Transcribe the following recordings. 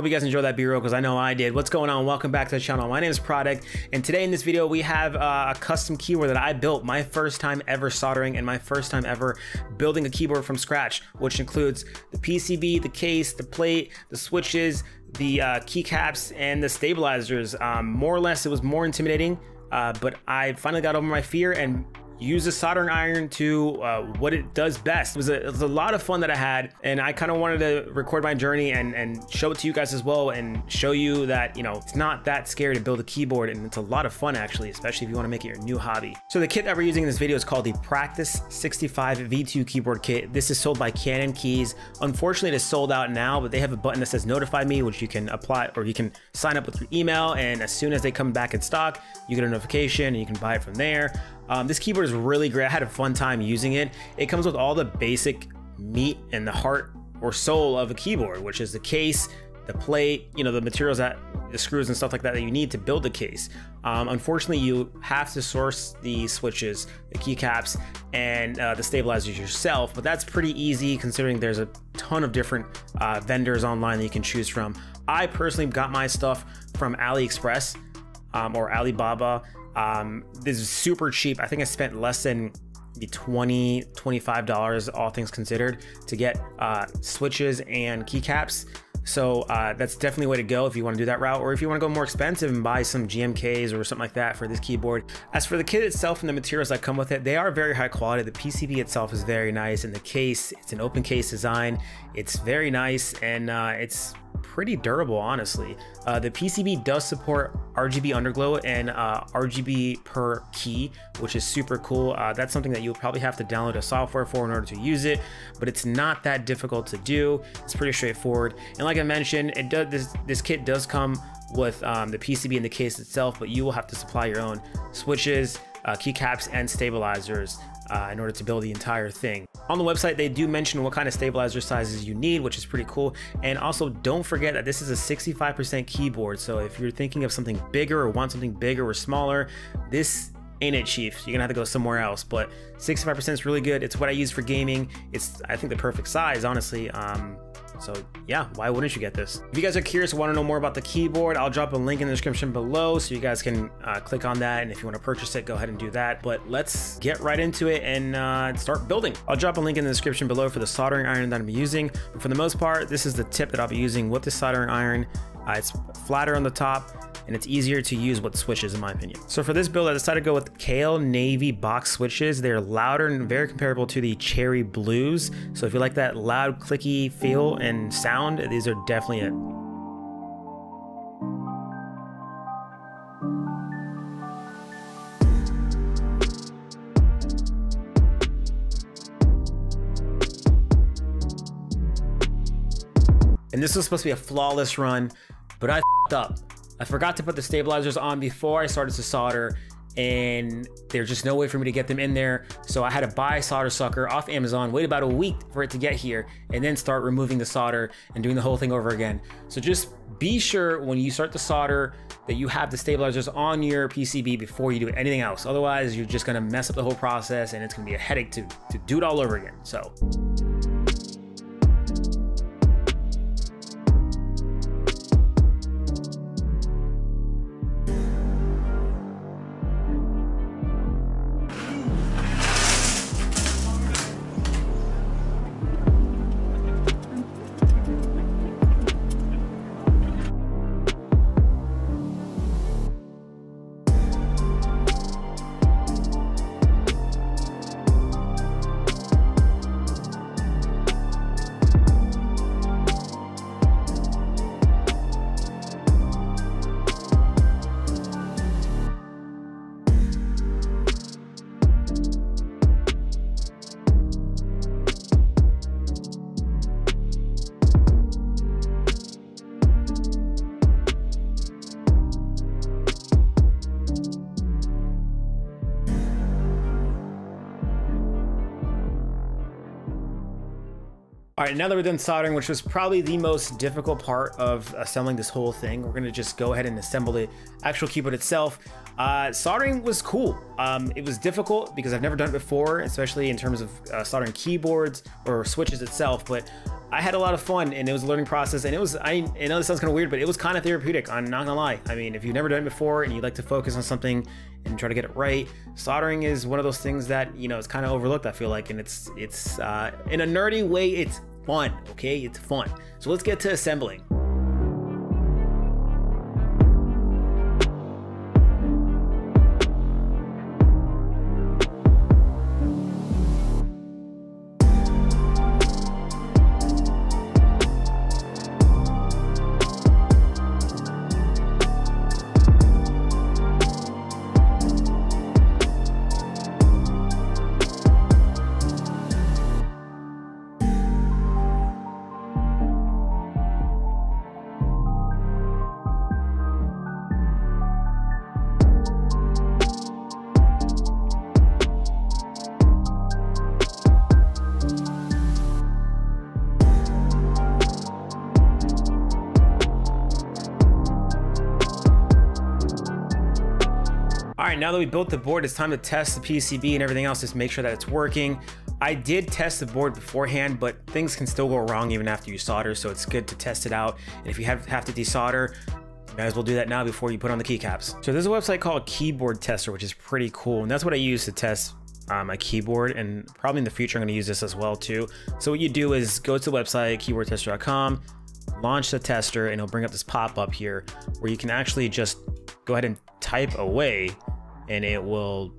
Hope you guys enjoyed that B-roll, because I know I did. What's going on? Welcome back to the channel. My name is Pr0duct, and today in this video we have a custom keyboard that I built, my first time ever soldering and my first time ever building a keyboard from scratch, which includes the PCB, the case, the plate, the switches, the keycaps, and the stabilizers. More or less, it was more intimidating, but I finally got over my fear and use a soldering iron to what it does best. It was a lot of fun that I had, and I kind of wanted to record my journey and show it to you guys as well, and show you that, you know, it's not that scary to build a keyboard, and it's a lot of fun actually, especially if you want to make it your new hobby. So the kit that we're using in this video is called the Practice 65 V2 keyboard kit. This is sold by Canon Keys. Unfortunately, it is sold out now, but they have a button that says notify me, which you can apply, or you can sign up with your email, and as soon as they come back in stock, you get a notification and you can buy it from there. This keyboard is really great. I had a fun time using it. It comes with all the basic meat and the heart or soul of a keyboard, which is the case, the plate, you know, the materials, that the screws and stuff like that you need to build the case. Unfortunately, you have to source the switches, the keycaps, and the stabilizers yourself, but that's pretty easy considering there's a ton of different vendors online that you can choose from. I personally got my stuff from AliExpress or Alibaba. This is super cheap. I think I spent less than maybe $20–25, all things considered, to get switches and keycaps. So that's definitely a way to go if you want to do that route, or if you want to go more expensive and buy some GMKs or something like that for this keyboard. As for the kit itself and the materials that come with it, they are very high quality. The PCB itself is very nice, and the case, it's an open case design. It's very nice, and it's pretty durable, honestly. The PCB does support RGB underglow and RGB per key, which is super cool. That's something that you'll probably have to download a software for in order to use it, but it's not that difficult to do. It's pretty straightforward. And like I mentioned, it does, this kit does come with the PCB and the case itself, but you will have to supply your own switches, keycaps, and stabilizers in order to build the entire thing. On the website, they do mention what kind of stabilizer sizes you need, which is pretty cool. And also, don't forget that this is a 65% keyboard. So if you're thinking of something bigger or want something bigger or smaller, this ain't it, chief. You're gonna have to go somewhere else, but 65% is really good. It's what I use for gaming. It's, I think, the perfect size, honestly. So yeah, why wouldn't you get this? If you guys are curious, want to know more about the keyboard, I'll drop a link in the description below so you guys can click on that, and if you want to purchase it, go ahead and do that. But let's get right into it and start building. I'll drop a link in the description below for the soldering iron that I'm using, but for the most part, this is the tip that I'll be using with the soldering iron. It's flatter on the top, and it's easier to use with switches, in my opinion. So for this build, I decided to go with Kale Navy box switches. They're louder and very comparable to the Cherry Blues. So if you like that loud, clicky feel and sound, these are definitely it. And this was supposed to be a flawless run, but I f***ed up. I forgot to put the stabilizers on before I started to solder, and there's just no way for me to get them in there. So I had to buy a solder sucker off Amazon, wait about a week for it to get here, and then start removing the solder and doing the whole thing over again. So just be sure when you start to solder that you have the stabilizers on your PCB before you do anything else. Otherwise, you're just gonna mess up the whole process, and it's gonna be a headache to do it all over again. So. All right, now that we're done soldering, which was probably the most difficult part of assembling this whole thing, we're gonna just go ahead and assemble the actual keyboard itself. Soldering was cool. It was difficult because I've never done it before, especially in terms of soldering keyboards or switches itself, but I had a lot of fun and it was a learning process, and it was, I know this sounds kind of weird, but it was kind of therapeutic. I'm not gonna lie. I mean, if you've never done it before and you like to focus on something and try to get it right, soldering is one of those things that, you know, it's kind of overlooked, I feel like, and it's in a nerdy way, it's fun, okay? It's fun. So let's get to assembling. All right, now that we built the board, it's time to test the PCB and everything else, just make sure that it's working. I did test the board beforehand, but things can still go wrong even after you solder, so it's good to test it out. And if you have to desolder, you might as well do that now before you put on the keycaps. So there's a website called Keyboard Tester, which is pretty cool, and that's what I use to test my keyboard, and probably in the future I'm going to use this as well too. So what you do is go to the website, keyboardtester.com, launch the tester, and it'll bring up this pop-up here where you can actually just go ahead and type away, and it will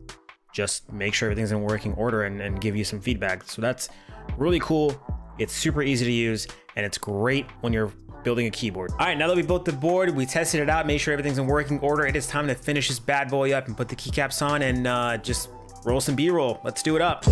just make sure everything's in working order and give you some feedback. So that's really cool. It's super easy to use, and it's great when you're building a keyboard. All right, now that we built the board, we tested it out, made sure everything's in working order, it is time to finish this bad boy up and put the keycaps on and just roll some B-roll. Let's do it up.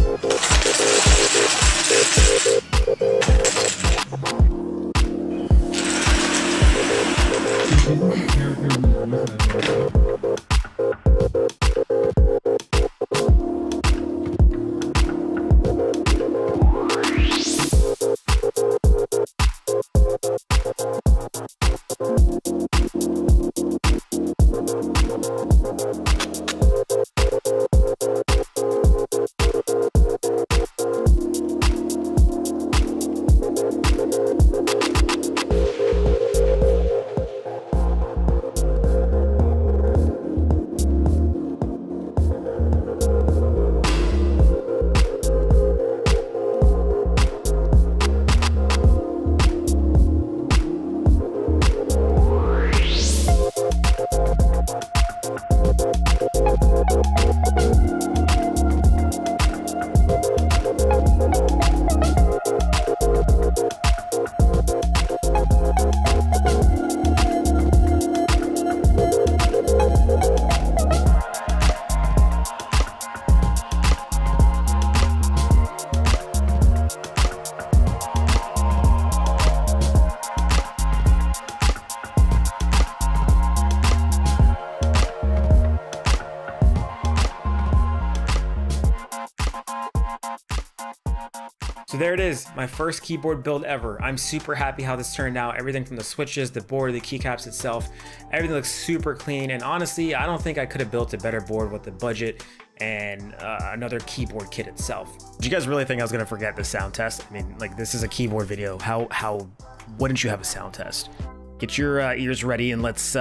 So there it is, my first keyboard build ever. I'm super happy how this turned out. Everything from the switches, the board, the keycaps itself, everything looks super clean. And honestly, I don't think I could have built a better board with the budget and another keyboard kit itself. Did you guys really think I was gonna forget the sound test? I mean, like, this is a keyboard video. How wouldn't you have a sound test? Get your ears ready and let's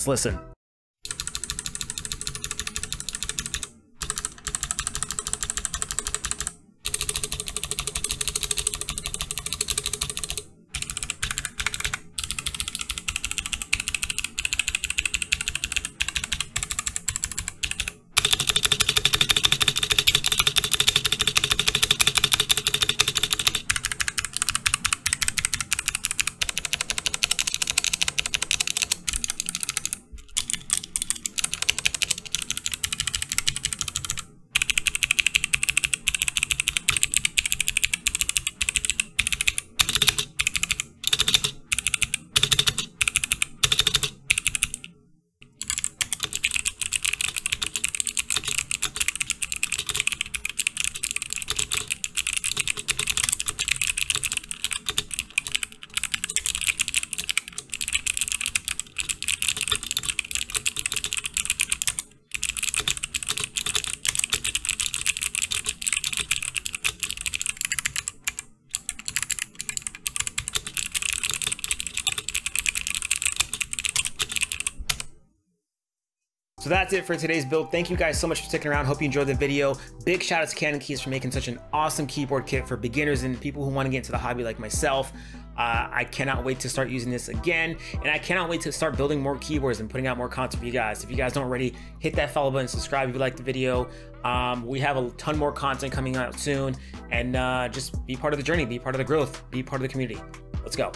listen. that's it for today's build. Thank you guys so much for sticking around. Hope you enjoyed the video. Big shout out to Canon Keys for making such an awesome keyboard kit for beginners and people who want to get into the hobby like myself. I cannot wait to start using this again, and I cannot wait to start building more keyboards and putting out more content for you guys. If you guys don't already, hit that follow button, subscribe if you like the video. We have a ton more content coming out soon, and just be part of the journey, be part of the growth, be part of the community. Let's go.